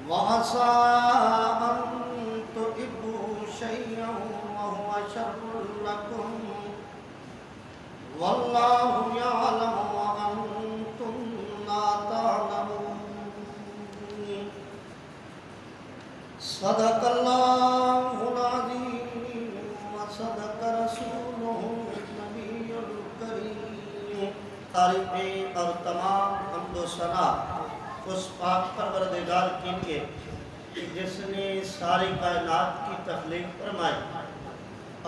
وعسى أن تحبوا شيئا وهو شر لكم والله يعلم وأنتم لا تعلمون صدق الله العظيم وصدق رسوله النبي الكريم. تعریفیں اور تمام حمد و ثنا اس پاک پروردگار کے لیے کہ جس نے ساری کائنات کی تخلیق فرمائی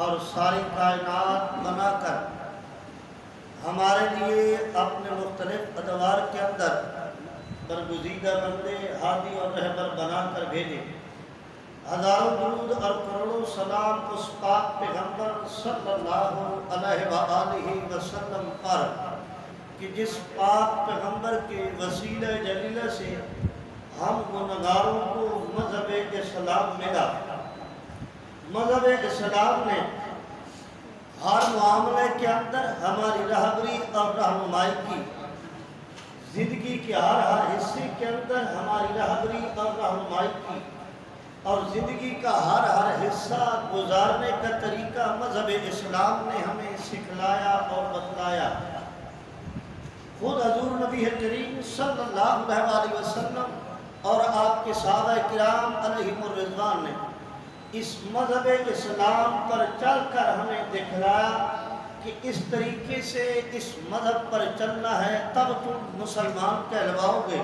اور ساری کائنات بنا کر ہمارے لیے اپنے مختلف ادوار کے اندر برگزیدہ بندے ہادی اور رہبر بنا کر بھیجے. ہزاروں درود اور کروڑوں سلام اس پاک پیغمبر صلی اللہ علیہ وآلہ وسلم پر کہ جس پاک پیغمبر کے وسیلہ جلیلہ سے ہم گنہگاروں کو مذہب اسلام ملا. مذہب اسلام نے ہر معاملے کے اندر ہماری رہبری اور رہنمائی کی. زندگی کے ہر حصے کے اندر ہماری رہبری اور رہنمائی کی اور زندگی کا ہر حصہ گزارنے کا طریقہ مذہب اسلام نے ہمیں سکھلایا اور بتلایا. خود حضور نبی کریم صلی اللہ علیہ وسلم اور آپ کے صحابہ کرام علیہم الرضوان نے اس مذہب اسلام پر چل کر ہمیں دکھلایا کہ اس طریقے سے اس مذہب پر چلنا ہے تب تم مسلمان کہلواؤ گے.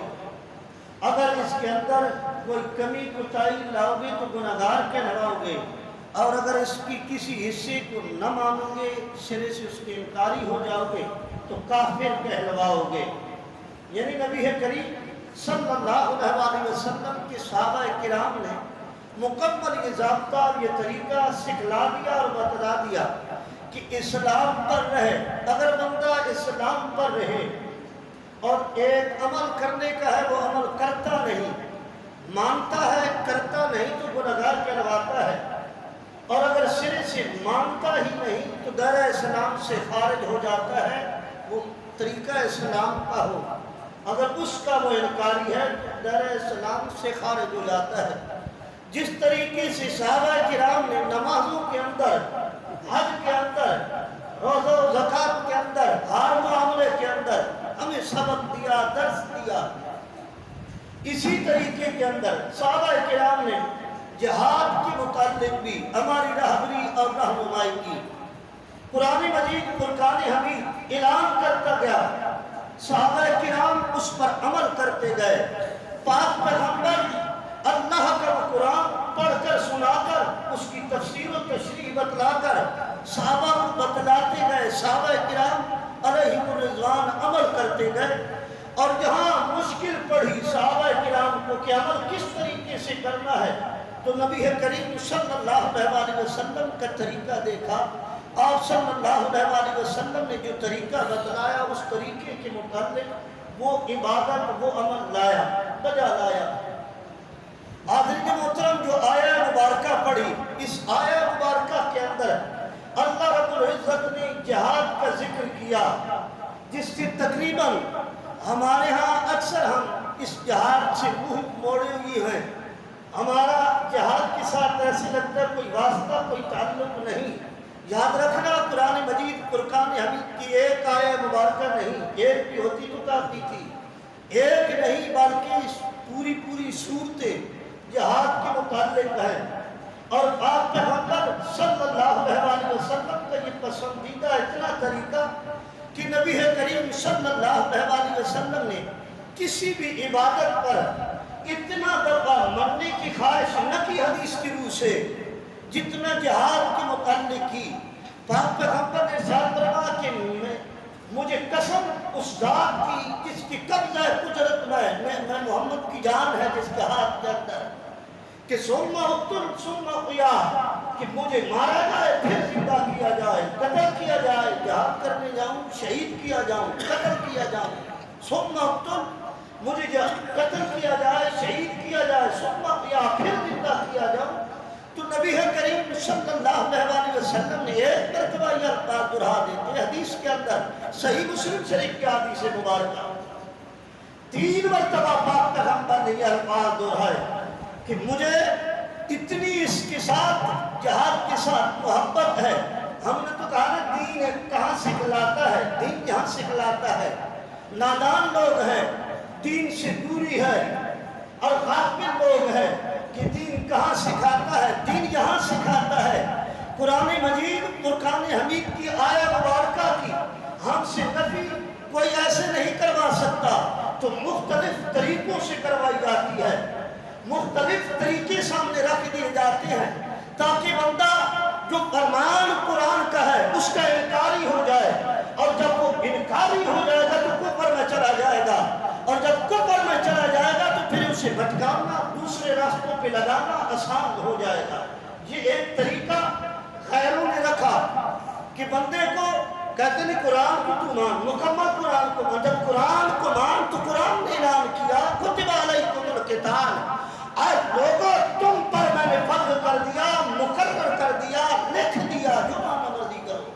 اگر اس کے اندر کوئی کمی کوتاہی لاؤ گے تو گنہگار کہلواؤ گے اور اگر اس کی کسی حصے کو نہ مانو گے سرے سے اس کے انکاری ہو جاؤ گے تو کافر کہلواؤ گے. یعنی نبی کریم صلی اللہ علیہ وسلم کے صحابہ کرام نے مکمل یہ ضابطہ اور یہ طریقہ سکھلا دیا اور بتلا دیا کہ اسلام پر رہے. اگر بندہ اسلام پر رہے اور ایک عمل کرنے کا ہے وہ عمل کرتا نہیں، مانتا ہے کرتا نہیں تو گنہگار کہلواتا ہے. اور اگر سرے سے مانتا ہی نہیں تو دائرہ اسلام سے خارج ہو جاتا ہے، وہ طریقہ اسلام کا ہو. اگر اس کا وہ انکاری ہے تو دائرہ اسلام سے خارج ہو جاتا ہے. جس طریقے سے صحابہ کرام نے نمازوں کے اندر، حج کے اندر، روزہ و زکوٰۃ کے اندر، ہر معاملے کے اندر ہمیں سبق دیا، درس دیا، اسی طریقے کے اندر صحابہ کرام نے جہاد کے متعلق بھی ہماری رہبری اور رہنمائی کی. قرآن مجید فرقان حمید اعلان کرتا گیا، صحابہ کرام اس پر عمل کرتے گئے. پاک پیغمبر اللہ کا قرآن پڑھ کر سنا کر اس کی تفسیر و تشریح بتلا کر صحابہ کو بتلاتے گئے. صحابہ کرام علیہم الرضوان عمل کرتے گئے اور جہاں مشکل پڑی صحابہ کرام کو کہ عمل کس طریقے سے کرنا ہے تو نبی کریم صلی اللہ علیہ وسلم کا طریقہ دیکھا. آپ صلی اللہ علیہ وسلم نے جو طریقہ بتلایا اس طریقے کے متعلق وہ عبادت، وہ عمل لایا، بجا لایا. حاضرین محترم، جو آیہ مبارکہ پڑھی، اس آیہ مبارکہ کے اندر اللہ رب العزت نے جہاد کا ذکر کیا جس سے تقریباً ہمارے ہاں اکثر ہم اس جہاد سے منہ موڑے ہوئے ہیں. ہمارا جہاد کے ساتھ ایسے لگتا ہے کوئی واسطہ، کوئی تعلق نہیں. یاد رکھنا قرآن مجید فرقان حمید کی ایک آیہ مبارکہ نہیں، ایک بھی ہوتی تو کافی تھی. ایک نہیں بلکہ پوری صورتیں جہاد کے متعلق ہیں. اور آپ پیغمبر صلی اللہ علیہ وسلم کا یہ پسندیدہ اتنا طریقہ کہ نبی کریم صلی اللہ علیہ وسلم نے کسی بھی عبادت پر اتنا دفعہ مرنے کی خواہش نہ کی حدیث کی روح سے جتنا جہاد کے متعلق کی. پاک پیغمبر نے ارشاد فرمایا کہ مجھے قسم اس ذات کی جس کی قبضہ قدرت میں محمد کی جان ہے جس کے ہاتھ کے اندر کہ ثم اقتل ثم احیا، کہ مجھے مارا جائے پھر زندہ کیا جائے، قتل کیا جائے، جہاد کرنے جاؤں، شہید کیا جاؤں، قتل کیا جاؤں. ثم اقتل، مجھے قتل کیا جائے، شہید کیا جائے، ثم احیا، پھر زندہ کیا جاؤں. تو نبی کریم صلی اللہ علیہ وسلم نے ایک مرتبہ یہ الفاظ دہرا دیتے حدیث کے اندر، صحیح مسلم شریف کی حدیث مبارکہ 3 مرتبہ پاک پیغمبر نے یہ الفاظ دہرائے. کہ مجھے اتنی اس کے ساتھ جہاد کے ساتھ محبت ہے. ہم نے تو کہا نا دین کہاں سکھلاتا ہے, دین یہاں سکھلاتا ہے. نادان لوگ ہیں, دین سے دوری ہے, اور غافل لوگ ہیں کہ دین کہاں سکھاتا ہے, دین یہاں سکھاتا ہے. قرآن مجید فرقان حمید کی آیہ مبارکہ کی ہم سے نفی کوئی ایسے نہیں کروا سکتا, تو مختلف طریقوں سے کروائی جاتی ہے, مختلف طریقے سامنے رکھ دیے جاتے ہیں تاکہ بندہ جو فرمان قرآن کا ہے اس کا انکاری ہو جائے, اور جب وہ انکاری ہو جائے گا تو کفر میں چلا جائے گا, اور جب کفر میں چلا جائے گا تو پھر اسے بھٹکانا, دوسرے راستوں پہ لگانا آسان ہو جائے گا. یہ ایک طریقہ غیروں نے رکھا کہ بندے کو کہتے نہیں قرآن کو تو مان, مکمل قرآن کو مان. جب قرآن کو مان تو قرآن نے اعلان کیا کتب علیکم القتال, آج لوگوں تم پر میں نے فرض کر دیا, مقرر کر دیا, لکھ دیا, جو مانا مرضی کرو.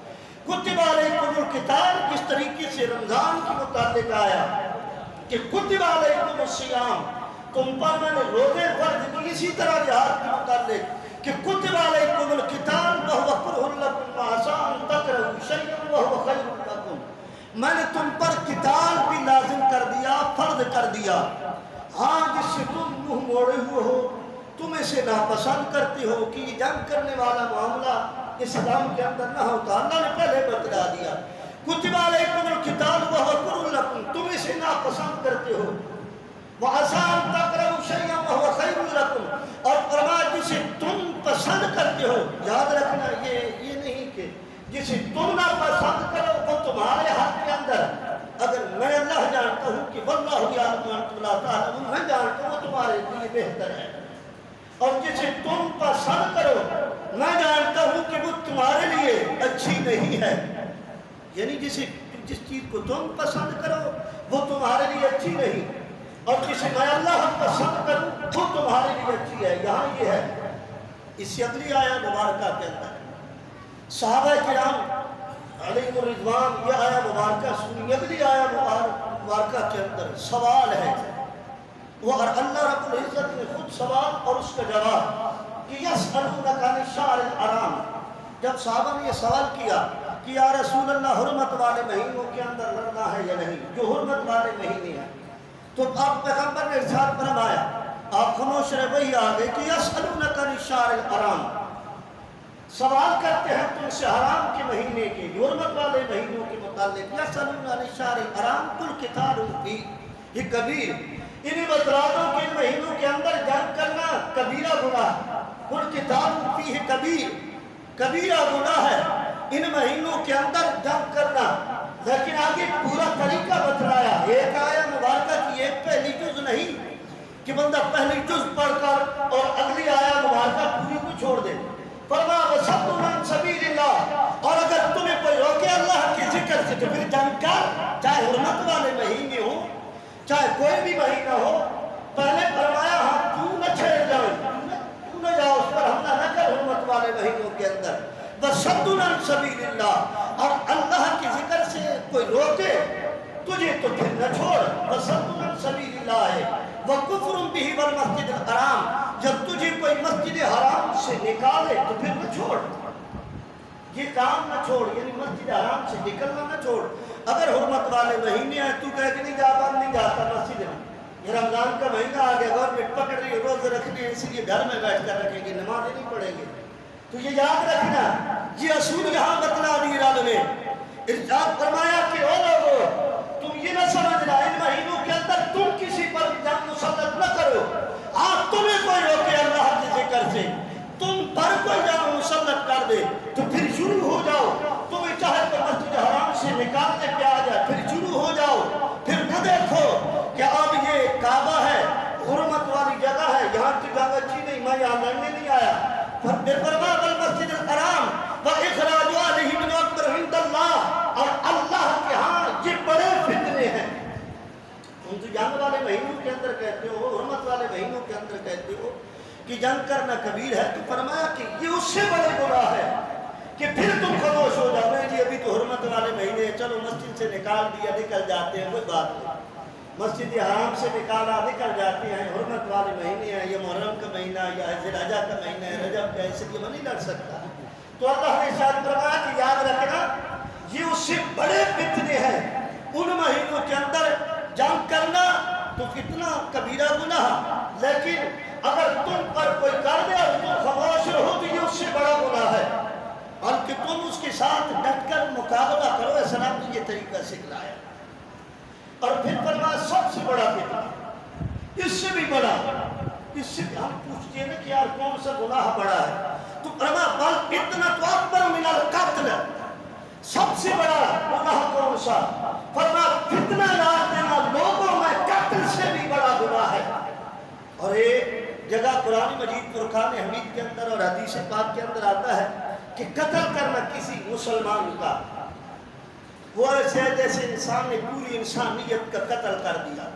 کتب علیکم القتال کس طریقے سے رمضان کے متعلق آیا کہ کتب علیکم الصیام, تم پر میں نے روزے فرض کی. اسی طرح جہاد کے متعلق کہ کتب علیکم القتال وہو کرہ لکم وعسیٰ ان تکرہوا شیئا وہو خیر لکم, میں نے تم پر قتال بھی لازم کر دیا, فرض کر دیا. ہاں جس سے تم منہ موڑے ہوئے ہو, تم اسے ناپسند کرتے ہو کہ یہ جنگ کرنے والا معاملہ اسلام کے اندر نہ ہوتا, اللہ نے پہلے بتلا دیا. کتب علیکم القتال وہو کرہ لکم, تم اسے ناپسند کرتے ہو. وعسیٰ ان تکرہوا شیئا وہو خیر لکم, اور فرمایا جسے تم پسند کرتے ہو, یاد رکھنا یہ نہیں کہ جسے تم نہ پسند کرو وہ تمہارے حق کے اندر, اگر میں اللہ جانتا ہوں کہ واللہ یعلم وانتم لا تعلمون, میں جانتا ہوں وہ تمہارے لیے بہتر ہے, اور جسے تم پسند کرو میں جانتا ہوں کہ وہ تمہارے لیے اچھی نہیں ہے. یعنی جس چیز کو تم پسند کرو وہ تمہارے لیے اچھی نہیں, اور جسے میں اللہ پسند کروں وہ تمہارے لیے اچھی ہے. یہاں یہ ہے اس سے اگلی آیہ مبارکہ کے اندر صحابہ کرام علیہم الرضوان یہ آیہ مبارکہ سنی. اگلی آیہ مبارکہ کے اندر سوال ہے, وہ اللہ رب العزت نے خود سوال اور اس کا جواب کہ یسألونک عن الشہر الحرام. جب صحابہ نے یہ سوال کیا کہ یا رسول اللہ حرمت والے مہینوں کے اندر لڑنا ہے یا نہیں, جو حرمت والے مہینے ہیں, تو آپ پیغمبر نے ارشاد فرمایا, آپ خاموش رہے, وہی آگے کہ یسألونک عن الشہر الحرام, سوال کرتے ہیں تم سے حرام کے مہینے کے, حرمت والے مہینوں کے متعلق. یسألونک عن الشہر الحرام قل قتال فیہ, یہ کبیر, انہیں بتلا دو کہ ان مہینوں کے اندر جنگ کرنا کبیرہ گناہ. قل قتال فیہ کبیر, کبیرہ گناہ ہے ان مہینوں کے اندر جنگ کرنا. لیکن آگے پورا طریقہ بتلایا, ایک آیہ مبارکہ کی ایک پہلی جز نہیں کہ بندہ پہلی جز پڑھ کر اور اگلی آیہ مبارکہ پوری کو چھوڑ دے. فرمایا وَصَدٌّ عَن سَبِيلِ اللَّهِ, اور اگر تمہیں کوئی روکے اللہ کے ذکر سے تو پھر جنگ کر, چاہے حرمت والے مہینے ہو چاہے کوئی بھی مہینہ ہو. پہلے فرمایا ہاں تو نہ چھیڑ جاؤ, تو نہ جاؤ اس پر حملہ نہ کر حرمت والے مہینوں کے اندر. وَصَدٌّ عَن سَبِيلِ اللَّهِ, اور اللہ کے ذکر سے کوئی روکے تجھے تو پھر نہ چھوڑ. وَصَدٌّ عَن سَبِيلِ اللَّهِ وَكُفْرٌ بِهِ وَالْمَسْجِدِ الْحَرَامِ, جب تجھے کوئی مسجد حرام سے نکالے تو پھر نہ چھوڑ, یہ کام نہ چھوڑ, یعنی مسجد حرام سے نکلنا نہ چھوڑ. اگر حرمت والے مہینے ہیں تو کہہ کہ نہیں جاتا نہیں جاتا مسجد میں, یہ رمضان کا مہینہ آ گیا, گورنمنٹ پکڑ رہی ہے روزے رکھنے ہیں, اس لیے گھر میں بیٹھ کر رکھیں گے, نمازیں نہیں پڑھیں گے. تو یہ یاد رکھنا, یہ اصول یہاں بتلا دی رب نے. ارشاد فرمایا کہ او لوگو تم یہ نہ سمجھنا ان مہینوں کے اندر تم کسی پر جنگ مسلط نہ کرو. آپ تمہیں کوئی روکے اللہ کے ذکر سے, تم پر کوئی جنگ مسلط کر دے تو پھر شروع ہو جاؤ. تمہیں چاہے تو مسجد حرام سے نکالنے پہ آ جائے پھر شروع ہو جاؤ. پھر نہ دیکھو کہ اب یہ کعبہ ہے, حرمت والی جگہ ہے, یہاں کی جگہ اچھی نہیں, میں یہاں لڑنے نہیں آیا. پھر فرمایا المسجد الحرام وإخراج أهله منه أكبر عند الله, اور اللہ کے ہاں یہ بڑے فتنے ہیں. تم تو جنگ والے مہینوں کے اندر کہتے ہو, حرمت والے مہینوں کے اندر کہتے ہو کہ جنگ کرنا کبیر ہے, تو فرمایا کہ یہ اس سے بڑے گناہ ہے کہ پھر تم خاموش ہو جاؤ. نہیں جی ابھی تو حرمت والے مہینے, چلو مسجد سے نکال دیا, نکل جاتے ہیں, کوئی بات نہیں. مسجد حرام سے نکل جاتے ہیں، حرمت والے مہینے ہیں، یہ محرم کا مہینہ یا ذوالحجہ کا مہینہ ہے، رجب کا، اس لیے وہ نہیں لڑ سکتا۔ تو اللہ نے ارشاد فرمایا کہ یاد رکھنا یہ اس سے بڑے فتنے ہیں، ان مہینوں کے اندر جنگ کرنا تو کتنا کبیرہ گناہ، لیکن اگر تم پر کوئی کر دے اور تم خاموش رہو تو یہ اس سے بڑا گناہ ہے، بلکہ تم اس کے ساتھ ڈٹ کر مقابلہ کرو۔ اسلام نے یہ طریقہ سکھلایا۔ اور پھر فرمایا سب سے بڑا فتنہ، اس سے بھی بڑا، اس سے ہم پوچھتے ہیں نا کہ یار کون سا گناہ بڑا ہے، تو فرمایا بل فتنہ تو اکبر من القتل، سب سے بڑا گناہ کون سا؟ فرمایا فتنہ ڈال دینا لوگوں میں قتل سے بھی بڑا گناہ ہے۔ اور ایک جگہ قرآن مجید فرقان حمید کے اندر اور حدیث پاک کے اندر آتا ہے کہ قتل کرنا کسی مسلمان کا وہ ایسے جیسے انسان نے پوری انسانیت کا قتل کر دیا۔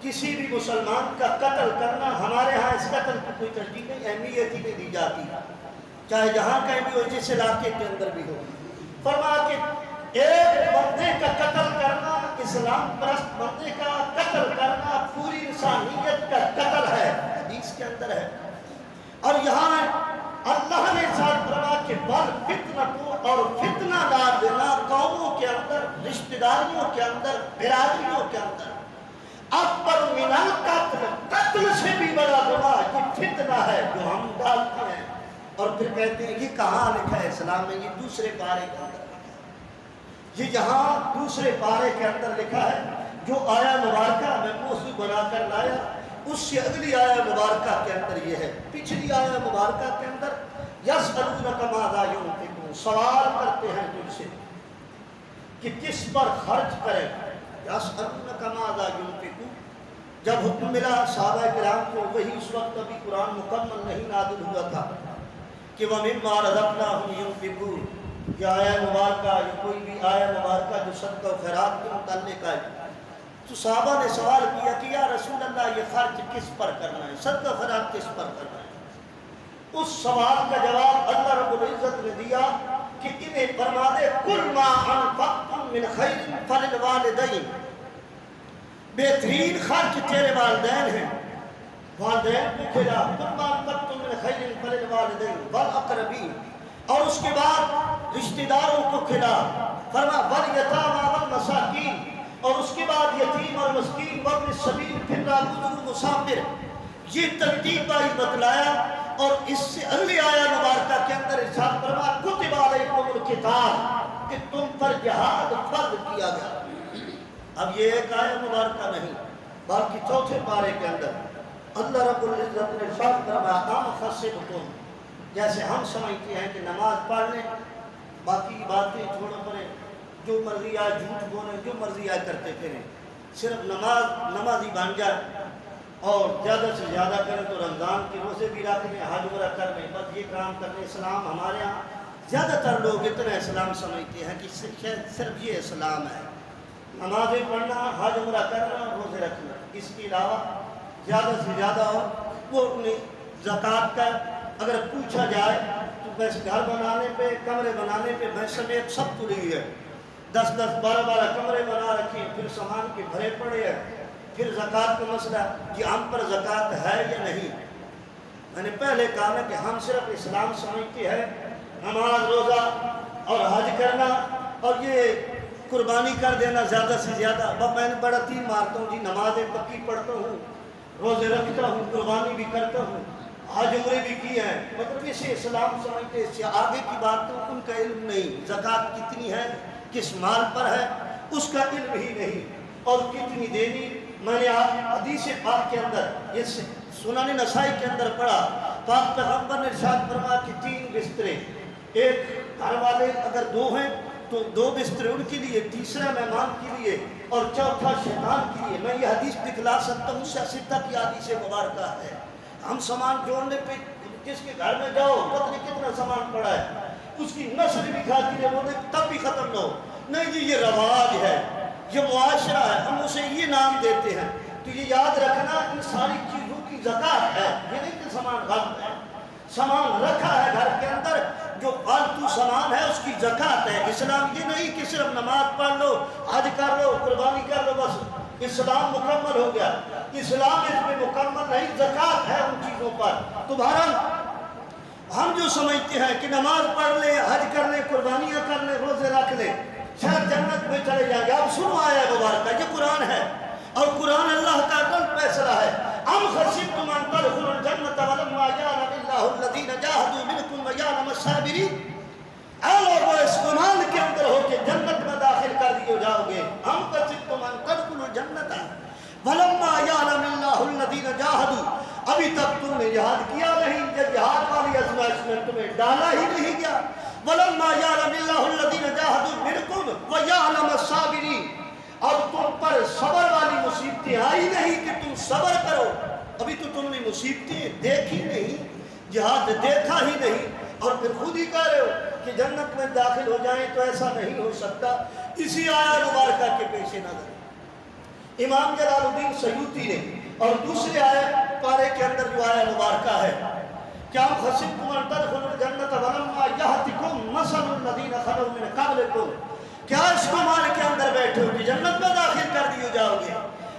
کسی بھی مسلمان کا قتل کرنا، ہمارے ہاں اس قتل کی کوئی ترجیح نہیں، اہمیت ہی نہیں دی جاتی، چاہے جہاں کہیں بھی ہو، جس علاقے کے اندر بھی ہو۔ فرمایا کہ ایک بندے کا قتل کرنا، اسلام پرست بندے کا قتل کرنا پوری انسانیت کا قتل ہے، حدیث کے اندر ہے۔ اور یہاں اللہ نے ارشاد فرمایا کہ بل فتنہ تو، اور فتنہ ڈال دینا قوموں کے اندر، رشتہ داریوں کے اندر، برادریوں کے اندر، اکبر من القتل، قتل سے بھی بڑا گناہ یہ فتنہ ہے جو ہم ڈالتے ہیں۔ اور پھر کہتے ہیں یہ کہاں لکھا ہے اسلام میں؟ یہ دوسرے پارے کے اندر لکھا ہے، یہ یہاں دوسرے پارے کے اندر لکھا ہے۔ جو آیا مبارکہ میں موضوع بنا کر لایا اس سے اگلی آیا مبارکہ کے اندر یہ ہے، پچھلی آیا مبارکہ کے اندر یسألونک ماذا ينفقون، سوال کرتے ہیں تجھ سے کہ کس پر خرچ کریں۔ یسألونک ماذا ينفقون، جب حکم ملا صحابہ کرام کو، وہی اس وقت ابھی قرآن مکمل نہیں نازل ہوا تھا کہ وَمِمَّا رَزَقْنَاهُمْ يُنفِقُونَ، یہ آیا مبارکہ یا کوئی بھی آیا مبارکہ جو صدقہ و خیرات کے متعلق ہے، تو صحابہ نے سوال کیا کہ یا رسول اللہ یہ خرچ کس پر کرنا ہے، صدقہ خیرات کس پر کرنا ہے؟ اس سوال کا جواب اللہ رب العزت نے دیا کہ انہیں فرما دے کل ما انفقتم من خیر فللوالدین، بہترین خرچ تیرے والدین ہیں، والدین کو کھلا، کل ما انفقتم من خیر فللوالدین والاقربین، اور اس کے بعد رشتہ داروں کو کھلا، فرما والیتامی والمساکین، اور اس کے بعد یتیم اور مسکین وابن السبیل، پھر رابطہ مسافر، یہ ترتیب آئی بتلایا۔ اور اس سے اگلی آیا مبارکہ کے اندر ارشاد فرمایا کتب علیکم القتال، کہ تم پر جہاد فرض کیا گیا۔ اب یہ ایک آیا مبارکہ نہیں بلکہ چوتھے پارے کے اندر اللہ رب العزت نے ارشاد فرمایا ام حسبتم، جیسے ہم سمجھتے ہیں کہ نماز پڑھ لیں باقی باتیں چھوڑو پڑے، جو مرضی آئے جھوٹ بولیں، جو مرضی آئے کرتے پھریں، صرف نمازی بن جائے اور زیادہ سے زیادہ کریں تو رمضان کے روزے بھی رکھ لیں، حج عمرہ کر لیں، بس یہ کام کرنے۔ اسلام ہمارے ہاں زیادہ تر لوگ اتنا اسلام سمجھتے ہیں کہ صرف یہ اسلام ہے، نمازیں پڑھنا، حج عمرہ کرنا، روزے رکھنا، اس کے علاوہ زیادہ سے زیادہ وہ اپنی زکوٰۃ کا اگر پوچھا جائے تو بس گھر بنانے پہ، کمرے بنانے پہ بھینس سمیت سب تلی ہے، 10 12 کمرے بنا رکھے، پھر سامان کے بھرے پڑے ہیں۔ پھر زکوٰۃ کا مسئلہ کہ ہم پر زکوٰۃ ہے یا نہیں۔ میں نے پہلے کہا نا کہ ہم صرف اسلام سمجھتے ہیں نماز، روزہ اور حج کرنا اور یہ قربانی کر دینا زیادہ سے زیادہ۔ اب میں نے بڑا تیر مارتا ہوں جی، نمازیں پکی پڑھتا ہوں، روزے رکھتا ہوں، قربانی بھی کرتا ہوں، حج عمرے بھی کی ہیں، مطلب اسے اسلام سمجھتے، اس سے آگے کی بات تو ان کا علم نہیں، زکوٰۃ کتنی ہے، کس مال پر ہے، اس کا علم ہی نہیں، اور کتنی دینی۔ میں نے حدیث پاک کے اندر یہ سنن نسائی کے اندر پڑھا، پاک پیغمبر نے ارشاد فرمایا کہ 3 بسترے، ایک گھر والے اگر 2 ہیں تو 2 بسترے ان کے لیے، تیسرا مہمان کے لیے اور چوتھا شیطان کے لیے۔ میں یہ حدیث دکھلا سکتا ہوں، سیاستہ کی حدیث مبارکہ ہے۔ ہم سامان جوڑنے پہ جس کے گھر میں جاؤ پتہ نہیں کتنا سامان پڑا ہے، اس کی نسل بھی کھاتی ہے، وہ تب بھی ختم نہ ہو۔ نہیں جی، یہ رواج ہے، یہ معاشرہ ہے، ہم اسے یہ نام دیتے ہیں۔ تو یہ یاد رکھنا ان ساری چیزوں کی زکوٰۃ ہے، یہ نہیں کہ سامان غلط ہے، سامان رکھا ہے گھر کے اندر جو فالتو سامان ہے اس کی زکوٰۃ ہے۔ اسلام یہ نہیں کہ صرف نماز پڑھ لو، حج کر لو، قربانی کر لو، بس اسلام مکمل ہو گیا. اسلام اس میں مکمل نہیں، زکوٰۃ ہے ان چیزوں پر. تو بہرحال ہم جو سمجھتے ہیں کہ نماز پڑھ لیں، حج کر لیں، قربانیاں کر لیں، روزے رکھ لیں، شاید جنت میں چلے جائیں گے. اب سنو آیا مبارکہ، یہ قرآن ہے اور قرآن اللہ کا عدل فیصلہ ہے. ام حسبتم ان تدخلوا الجنة ولما يعلم الله الذين جاهدوا منكم ويعلم الصابرين. اے لوگو اس گمان کے اندر ہو کہ جنت میں داخل کر دیے جاؤ گے. ام حسبتم ان تدخلوا الجنة ولما يعلم الله الذين جاهدوا. ابھی تک تم نے جہاد کیا نہیں، جب جہاد والی ازمائش میں تمہیں ڈالا ہی نہیں گیا. ولما يعلم الله الذين جاهدوا منكم ويعلم الصابرين. اب تم پر صبر والی مصیبتیں آئی نہیں کہ تم صبر کرو. ابھی تو تم نے مصیبتیں دیکھی نہیں، جہاد دیکھا ہی نہیں، اور پھر خود ہی کہہ رہے ہو کہ جنت میں داخل ہو جائیں تو ایسا نہیں ہو سکتا. اسی آیت مبارکہ کے پیش نظر امام جلال الدین سیوطی نے اور دوسرے آیت پارے کے اندر جو آیت مبارکہ ہے کہ ام حسبتم ان تدخلوا الجنة ولما يأتكم مثل الذين خلوا من قبلكم. کیا اس گمان کے اندر بیٹھے ہو کہ جنت میں داخل کر دیے جاؤ گے؟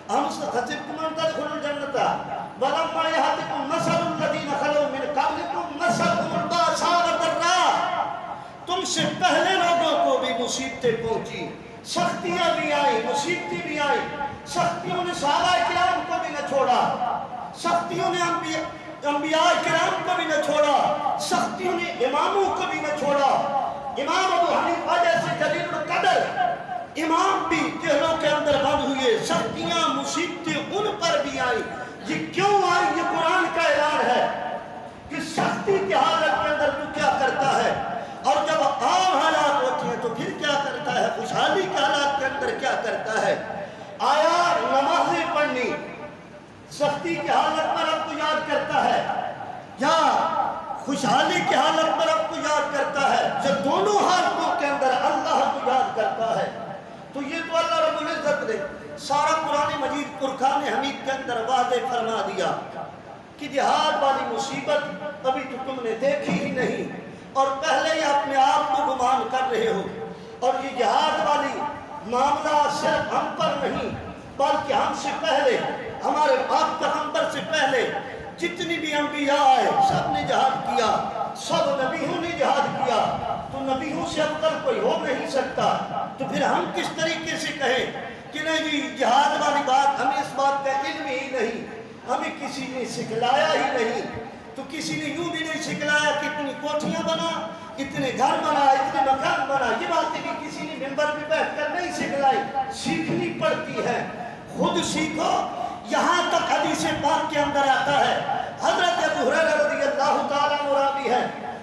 ام حسبتم ان تدخلوا الجنة ولما يأتكم مثل الذين خلوا من قبلكم مستهم البأساء والضراء. تم سے پہلے لوگوں کو بھی مصیبتیں پہنچی، سختیاں بھی آئی، مصیبتیں بھی آئی. سختیوں نے صحابہ کرام کو بھی نہ چھوڑا، سختیوں نے انبیاء کرام کو بھی نہ چھوڑا، سختیوں نے اماموں کو بھی نہ چھوڑا. امام ابو حنیفہ جیسے جلیل القدر امام بھی جہلوں کے اندر بند ہوئے. سختیاں مصیبتیں ان پر بھی آئی. یہ کیوں آئی؟ یہ قرآن کا اعلان ہے کہ سختی کی حالت کے اندر تو کیا کرتا ہے، اور جب عام حالات ہوتے ہیں تو پھر کیا کرتا ہے، خوشحالی کے حالات کے اندر کیا کرتا ہے. آیا نمازیں پڑھنی سختی کی حالت پر اب کو یاد کرتا ہے یا خوشحالی کی حالت پر اب کو یاد کرتا ہے؟ جب دونوں حالتوں کے اندر اللہ کو یاد کرتا ہے. تو یہ تو اللہ رب العزت نے سارا قرآن مجید فرقان حمید کے اندر واضح فرما دیا کہ جہاد والی مصیبت ابھی تو تم نے دیکھی ہی نہیں، اور پہلے ہی اپنے آپ کو گمان کر رہے ہو. اور یہ جہاد والی معاملہ صرف ہم پر نہیں بلکہ ہم سے پہلے، ہمارے باپ پیغمبر سے پہلے جتنی بھی انبیاء آئے سب نے جہاد کیا، سب نبیوں نے جہاد کیا. تو نبیوں سے افضل کوئی ہو نہیں سکتا. تو پھر ہم کس طریقے سے کہیں کہ نہیں جی جہاد والی بات، ہمیں اس بات کا علم ہی نہیں، ہمیں کسی نے سکھلایا ہی نہیں. تو کسی نے یوں بھی نہیں سکھلایا کہ اتنی کوٹھیاں بنا، اتنے گھر بنا، اتنے مکان بنا. یہ باتیں بھی کسی نے منبر پہ بیٹھ کر نہیں سکھلائی. سیکھنی پڑتی ہے، خود سیکھو. یہاں تک حدیث پاک کے اندر آتا ہے، حضرت ابو ہریرہ رضی اللہ تعالیٰ عنہ راوی ہے،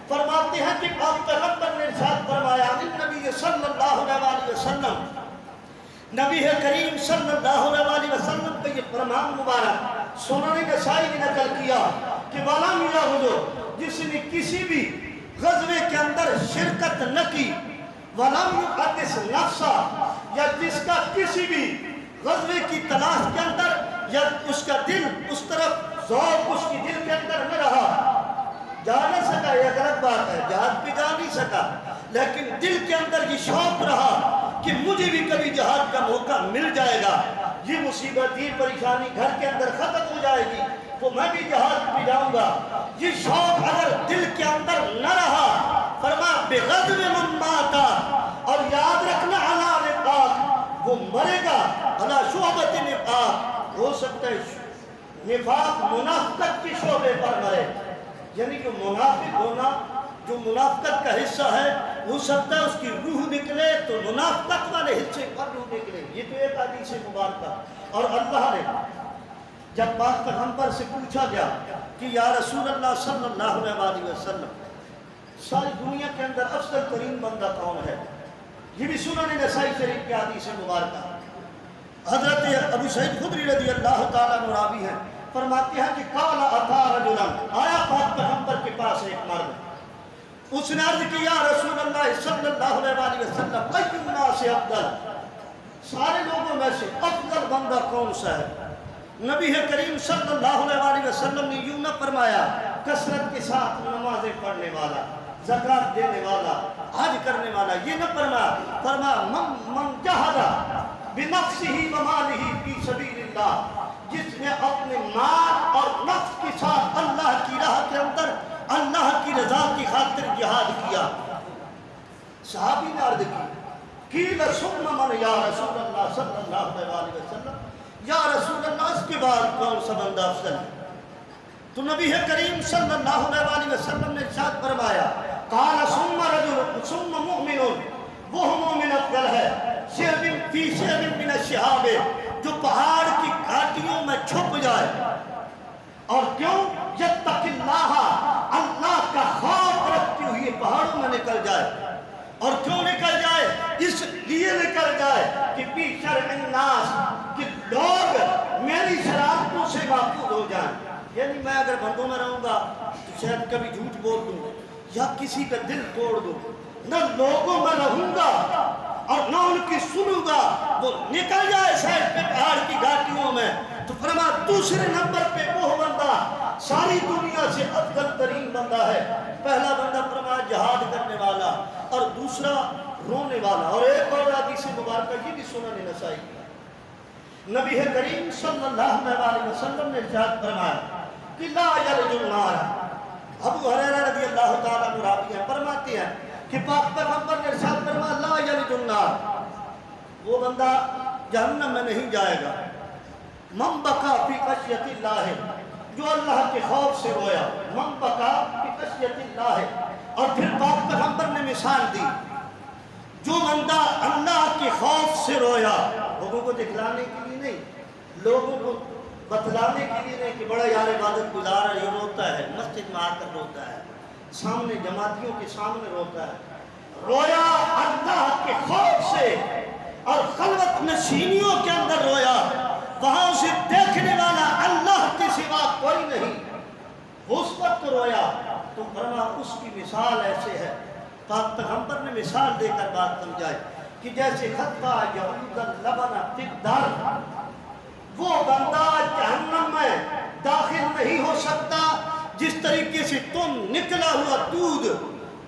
فرماتے ہیں کہ آپ پیغمبر نے ارشاد فرمایا نبی صلی اللہ علیہ وسلم، نبی کریم صلی اللہ علیہ وسلم کا یہ فرمان مبارک سنن نسائی نے نقل کیا کہ وَلَمْ يَغْزُ، جس نے کسی بھی غزوے کے اندر شرکت نہ کی، وَلَمْ يُحَدِّثْ نَفْسَهُ، یا جس کا کسی بھی غزوے کی تلاش کے اندر یا اس کا دل اس طرف ذوق اس کی دل کے اندر نہ رہا، جا نہ سکا، یہ غلط بات ہے، جہاد پہ جا نہیں سکا، لیکن دل کے اندر یہ شوق رہا کہ مجھے بھی کبھی جہاد کا موقع مل جائے گا، یہ مصیبت یہ پریشانی گھر کے اندر ختم ہو جائے گی تو میں بھی جہاد پہ جاؤں گا. یہ شوق اگر دل کے اندر نہ رہا، فرما بغضب من مات، اور یاد رکھنا علی نفاق، وہ مرے گا علی شعبۃ نفاق، ہو سکتا ہے نفاق منافقت کے شعبے پر مرے، یعنی جو منافق ہونا، جو منافقت کا حصہ ہے، ہو سکتا ہے اس کی روح نکلے تو منافقت والے حصے پر روح نکلے. یہ تو ایک حدیث مبارکہ. اور اللہ نے جب پاک پیغمبر سے پوچھا گیا کہ یا رسول اللہ صلی اللہ علیہ وسلم، ساری دنیا کے اندر افضل ترین بندہ کون ہے؟ یہ بھی سنن نسائی شریف کی حدیث مبارکہ. حضرت ابو سعید خدری رضی اللہ تعالیٰ عنہ راوی ہیں، فرماتے ہیں کہ قال اتا رجلا، آیا پاک پیغمبر کے پاس ایک مرد، اس نے عرض کی یا رسول اللہ صلی اللہ علیہ وسلم ای الناس افضل، سارے لوگوں میں سے افضل بندہ کون سا ہے؟ نبی کریم صلی اللہ علیہ وسلم نے یوں نہ فرمایا کثرت کے ساتھ نمازیں پڑھنے والا، زکات دینے والا، حج کرنے والا، یہ نہ فرمایا. فرمایا من جہدا بنفسه وماله فی سبیل اللہ، جس نے اپنے مال اور نفس کے ساتھ اللہ کی راہ کے اندر اللہ کی رضا کی خاطر جہاد کیا۔ صحابی نے عرض کی قیل ثم من یا رسول اللہ صلی اللہ علیہ وسلم، یا رسول اللہ اس کے بعد کون سا بندہ افضل ہے؟ تو نبی کریم صلی اللہ علیہ وسلم نے ارشاد فرمایا قال ثم رجل ثم مؤمن، وہ مومن افضل ہے شعب فی شعب من الشہاب، جو پہاڑ کی گھاٹیوں میں چھپ جائے، اور کیوں؟ یتق اللہ، اللہ کا خوف رکھتے ہوئے پہاڑوں میں نکل جائے۔ اور کیوں نکل جائے؟ اس لیے نکل جائے کہ فی شرع الناس، کہ لوگ میری شرارتوں سے محفوظ ہو جائیں۔ یعنی میں اگر بندوں میں رہوں گا تو شاید کبھی جھوٹ بول دوں یا کسی کا دل توڑ دوں، نہ لوگوں میں رہوں گا اور نہ ان کی سنوں گا، وہ نکل جائے سائڈ پہ پہاڑ کی گھاٹیوں میں۔ تو فرما دوسرے نمبر پہ وہ بندہ ساری دنیا سے افضل ترین بندہ ہے۔ پہلا بندہ فرما جہاد کرنے والا، اور دوسرا رونے والا۔ اور ایک اور حدیث مبارکہ یہ بھی سنن نسائی کی، نبی کریم صلی اللہ علیہ وسلم نے ارشاد فرمایا کہ لا یلج النار، ابو ہریرہ رضی اللہ تعالیٰ عنہ راوی ہیں، فرماتے ہیں کہ پاک پیغمبر نے ارشاد فرمایا لا یلج النار، وہ بندہ جہنم میں نہیں جائے گا، من بکا فی خشیت اللہ، جو اللہ کے خوف سے رویا، من بکا فی خشیت اللہ۔ اور پھر پاک پیغمبر نے مثال دی، جو بندہ اللہ کے خوف سے رویا، لوگوں کو دکھلانے کے لیے نہیں، لوگوں کو بتلانے کے لیے نہیں کہ بڑا یار عبادت گزار ہے، یہ روتا ہے، مسجد میں آ کر روتا ہے، سامنے جماعتیوں کے سامنے روتا ہے، رویا اللہ کے خوف سے، اور خلوت نشینیوں کے اندر رویا، وہاں سے دیکھنے والا اللہ کے سوا کوئی نہیں، اس وقت رویا۔ تو فرما اس کی مثال ایسے ہے، پاک پیغمبر نے مثال دے کر بات سمجھائی کہ جیسے خطہ یعود اللبن فی الدار، وہ بندہ جہنم میں داخل نہیں ہو سکتا جس طریقے سے تم نکلا ہوا دودھ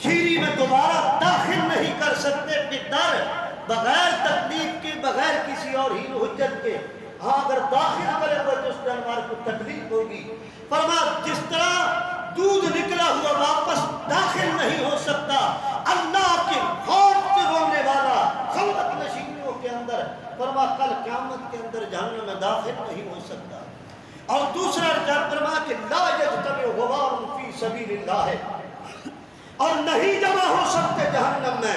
کھیری میں دوبارہ داخل نہیں کر سکتے کہ در بغیر تکلیف کے، بغیر کسی اور ہیل و حجت کے، ہاں اگر داخل کرے گا تو اس جانور کو تکلیف ہوگی۔ فرما جس طرح دودھ نکلا ہوا واپس داخل نہیں ہو سکتا، اللہ کے خوف سے رونے والا خلوت نشینیوں کے اندر، فرما کل قیامت کے اندر جہنم میں داخل نہیں ہو سکتا۔ اور دوسرا ارشاد فرما کہ لا یجتمع غبار فی سبیل اللہ، اور نہیں جمع ہو سکتے جہنم میں،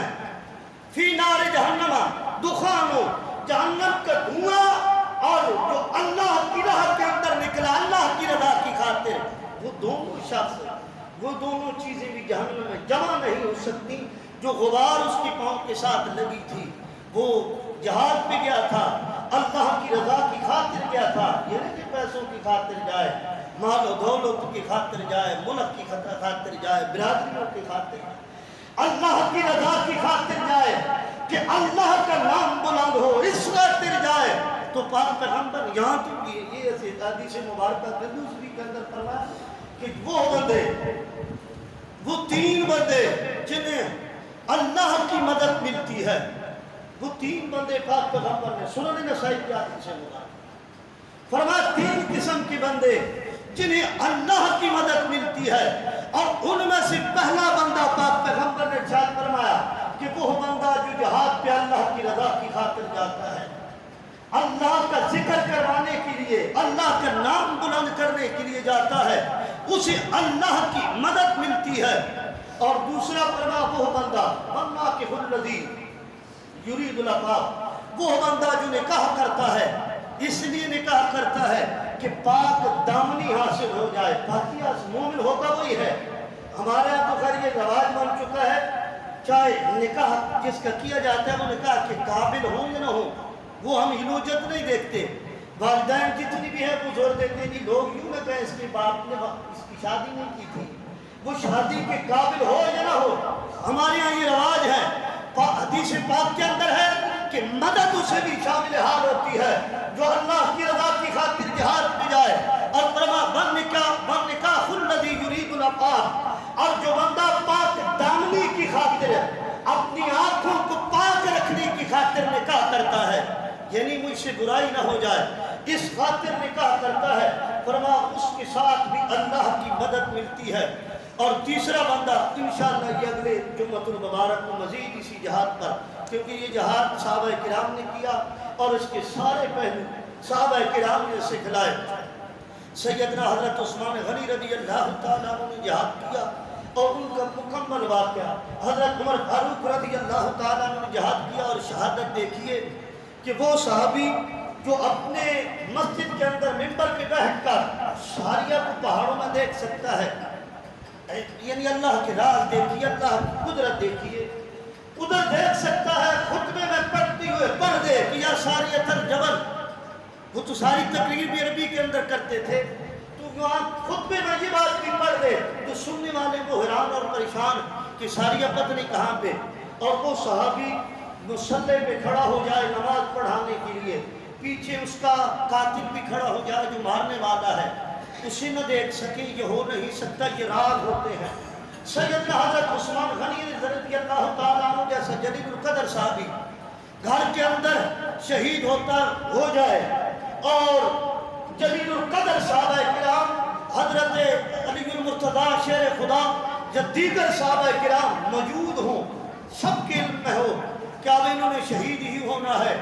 فی نار جہنم دخانو، جہنم کا دھواں اور جو اللہ کی راہ کے اندر نکلا اللہ کی رضا کی خاطر، وہ دونوں شخص، وہ دونوں چیزیں بھی جہنم میں جمع نہیں ہو سکتی۔ جو غبار اس کی پاؤں کے ساتھ لگی تھی، وہ جہاد پہ گیا تھا، اللہ کی رضا کی خاطر گیا تھا، یہ نہیں کہ پیسوں کی خاطر جائے، مال و دولت کی خاطر جائے، ملک کی خاطر جائے، برادریوں کی خاطر جائے، اللہ کی رضا کی خاطر جائے، کہ اللہ کا نام بلند ہو، اس خاطر جائے۔ تو پاک پیغمبر یہاں تو یہ حدیث مبارکہ دوسری کے اندر فرمایا کہ وہ بندے، وہ تین بندے جنہیں اللہ کی مدد ملتی ہے، وہ تین بندے پاک پیغمبر نے سنن نسائی کی حدیث مبارکہ فرمایا تین قسم کے بندے جنہیں اللہ کی مدد ملتی ہے، اور ان میں سے پہلا بندہ پاک پیغمبر نے ارشاد فرمایا کہ وہ بندہ جو جہاد پہ اللہ کی رضا کی خاطر جاتا ہے، اللہ کا ذکر کروانے کے لیے، اللہ کا نام بلند کرنے کے لیے جاتا ہے، اسے اللہ کی مدد ملتی ہے۔ اور دوسرا فرما وہ بندہ مما کہ الذی یرید العفاف، وہ بندہ جو نکاح کرتا ہے، اس لیے نکاح کرتا ہے کہ پاک دامنی حاصل ہو جائے، پاکی مومن ہوتا وہی ہے۔ ہمارے یہاں تو خیر یہ رواج بن چکا ہے، چاہے نکاح جس کا کیا جاتا ہے وہ نکاح کے قابل ہوں یا نہ ہوں، وہ ہم ہلوجت نہیں دیکھتے، والدین جتنی بھی ہے وہ زور دیتے ہیں کہ لوگ یوں نہ کہیں اس کے باپ نے اس کی شادی نہیں کی تھی، وہ شادی کے قابل ہو یا نہ ہو۔ ہمارے یہاں یہ رواج ہے، حدیث پاک کے اندر ہے کہ مدد اسے بھی شامل حال ہوتی ہے جو اللہ کی رضا کی خاطر جہاد پہ جائے۔ اور فرما من نکاح الذی یرید العفاف، اور جو بندہ پاک دامنی کی خاطر اپنی آنکھوں کو پاک رکھنے کی خاطر نکاح کرتا ہے، یعنی برائی نہ ہو جائے، اس خاطر نکاح کرتا ہے، فرما اس کے ساتھ بھی اللہ کی مدد ملتی ہے۔ اور تیسرا بندہ انشاءاللہ یہ اگلے جمعۃ المبارک کو مزید اسی جہاد پر، کیونکہ یہ جہاد صحابہ کرام نے کیا اور اس کے سارے پہلو صحابہ کرام نے سکھلائے۔ سیدنا حضرت عثمان غنی رضی اللہ تعالیٰ عنہ نے جہاد کیا اور ان کا مکمل واقعہ، حضرت عمر فاروق رضی اللہ تعالیٰ عنہ نے جہاد کیا اور شہادت دیکھیے کہ وہ صحابی جو اپنے مسجد کے اندر ممبر پہ بیٹھ کر شاریہ کو پہاڑوں میں دیکھ سکتا ہے، یعنی اللہ کے راز دیکھیے، اللہ کی قدرت دیکھیے، ادھر دیکھ سکتا ہے، خطبے میں پڑھتے ہوئے پڑھ دے کہ یا ساریۃ الجبل، وہ تو ساری تقریر بھی عربی کے اندر کرتے تھے، تو وہاں خطبے میں یہ بات بھی پڑھ دے تو سننے والے کو حیران اور پریشان کہ ساریہ پتہ نہیں کہاں پہ، اور وہ صحابی مصلی پہ کھڑا ہو جائے نماز پڑھانے کے لیے، پیچھے اس کا قاتل بھی کھڑا ہو جائے جو مارنے والا ہے، اسے نہ دیکھ سکے، یہ ہو نہیں سکتا، یہ راز ہوتے ہیں۔ سیدنا حضرت عثمان غنی رضی اللہ تعالیٰ عنہ جیسا جلیل القدر صحابی گھر کے اندر شہید ہوتا ہو جائے اور جلیل القدر صحابہ کرام حضرت علی المرتضیٰ شیر خدا یا دیگر صحابہ کرام موجود ہوں، سب کے علم میں ہو کہ اب انہوں نے شہید ہی ہونا ہے،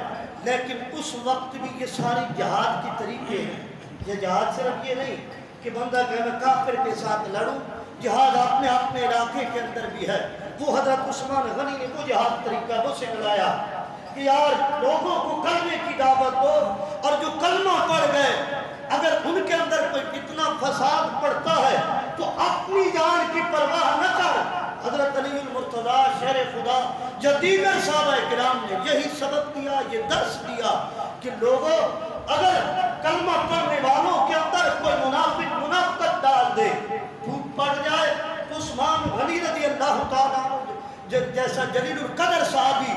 لیکن اس وقت بھی یہ ساری جہاد کی طریقے ہیں۔ یہ جہاد صرف یہ نہیں کہ بندہ کہ میں کافر کے ساتھ لڑوں، جہاد اپنے علاقے کے اندر بھی ہے۔ وہ حضرت عثمان غنی نے وہ جہاد طریقہ وہ سکھلایا کہ یار لوگوں کو کلمے کی دعوت دو، اور جو کلمہ پڑھ گئے اگر ان کے اندر کوئی اتنا فساد پڑتا ہے تو اپنی جان کی پرواہ نہ کر۔ حضرت علی المرتضیٰ شیر خدا یا دیگر صحابہ کرام نے یہی سبق دیا، یہ درس دیا کہ لوگوں اگر کلمہ پڑھنے والوں کے اندر کوئی منافقت ڈال دے، پھوٹ پڑ جائے، عثمان غنی رضی اللہ تعالیٰ عنہ جیسا جلیل القدر صحابی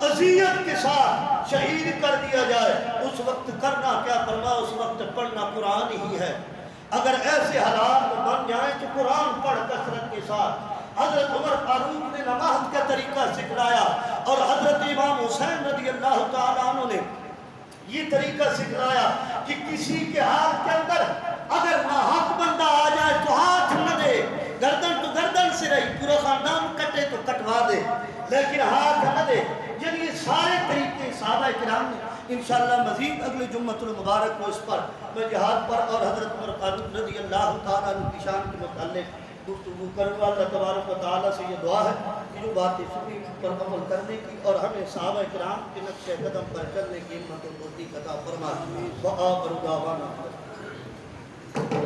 اذیت کے ساتھ شہید کر دیا جائے، اس وقت کرنا کیا؟ فرما اس وقت پڑھنا قرآن ہی ہے۔ اگر ایسے حالات بن جائیں تو قرآن پڑھ کثرت کے ساتھ۔ حضرت عمر فاروق نے نماز کا طریقہ سکھلایا اور حضرت امام حسین رضی اللہ تعالیٰ عنہ نے یہ طریقہ سکھلایا کہ کسی کے ہاتھ کے اندر اگر ناحق بندہ آ جائے تو ہاتھ نہ دے، گردن تو گردن سے رہی، پورا خاندان کٹے تو کٹوا دے، لیکن ہاتھ نہ دے۔ یعنی یہ سارے طریقے صحابہ کرام نے انشاءاللہ مزید اگلے جمعۃ المبارک کو اس پر میں جہاد پر اور حضرت عمر فاروق رضی اللہ تعالیٰ عنہ کی شان کے متعلق گفتگو کروں گا۔ اللہ تبارک و تعالیٰ سے یہ دعا ہے کہ جو باتیں سنی پر عمل کرنے کی اور ہمیں صحابہ کرام کے نقش قدم پر چلنے کی ہمت و توفیق عطا فرما۔ وآخر دعوانا